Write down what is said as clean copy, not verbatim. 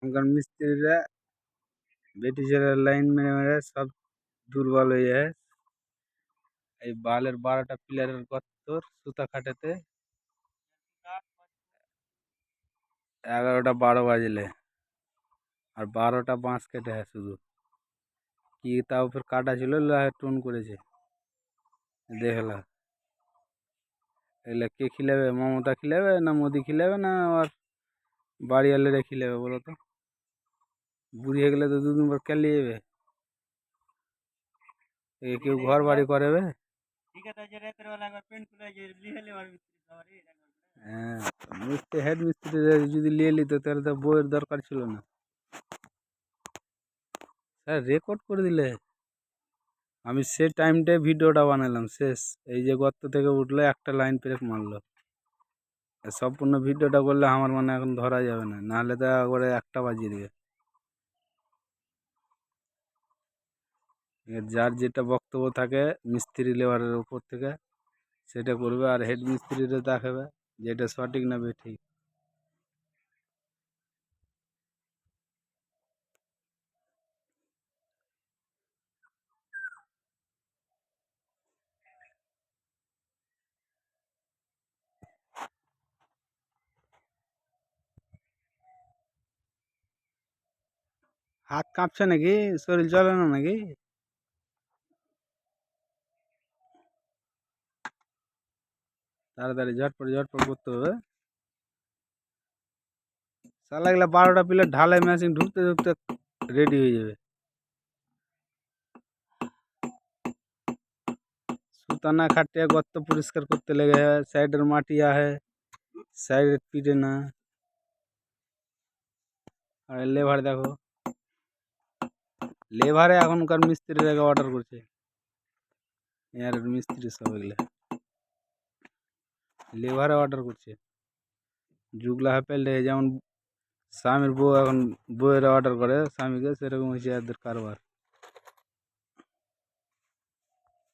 এখনকার মিস্ত্রিরা বেটি ছেলের লাইন মেরে মেরে সব দুর্বল হয়ে যায়। এই বালের 12টা পিলারের গর্তর সুতা খাটাতে 11টা 12 বাজলে আর 12টা বাঁশ কেটে শুধু কি তাও ফের কাটা ছিল টুন করেছে দেখলা। এগুলা কে খিলাবে? মমতা খিলাবে না মোদি খিলাবে না আর বাড়িওয়ালেরা খিলাবে বলো তো? বুড়ি হয়ে গেলে তো দুদিন পর কেলিয়ে যাবে। কেউ ঘর বাড়ি করবে? হ্যাঁ, মিস্ত্রি হেড মিস্ত্রি যদি নিয়ে নিত তাহলে তো বইয়ের দরকার ছিল না। স্যার রেকর্ড করে দিলে আমি সে টাইমটায় ভিডিওটা বানালাম শেষ। এই যে গর্ত থেকে উঠলো একটা লাইন ব্রেক মারলো, সম্পূর্ণ ভিডিওটা করলে আমার মানে এখন ধরা যাবে না, নাহলে তো একবারে 1টা বাজিয়ে দিবে। যার যেটা বক্তব্য থাকে মিস্ত্রি লেবারের উপর থেকে সেটা করবে, আর হেড মিস্ত্রিরা দেখাবে যেটা সঠিক না বেঠিক। হাত কাঁপছে নাকি? শরীর চলে না নাকি? তাড়াতাড়ি ঝটপট ঝটপট করতে হবে। সালা এগুলা 12টা পিলার ঢালাই মেশিন ঢুকতে ঢুকতে রেডি হয়ে যাবে। সুতা না খাটিয়ে গর্ত পরিষ্কার করতে লেগে সাইডের মাটি আহে, সাইডের পিটে না। আর লেবার দেখো, লেবারে এখনকার মিস্ত্রিরা অর্ডার করছে, এর মিস্ত্রি সব এগুলো লেবারে অর্ডার করছে। যুগলা হাপেল যেমন স্বামীর বউ এখন বউয়ের অর্ডার করে স্বামীকে, সেরকম হচ্ছে এদের কারবার।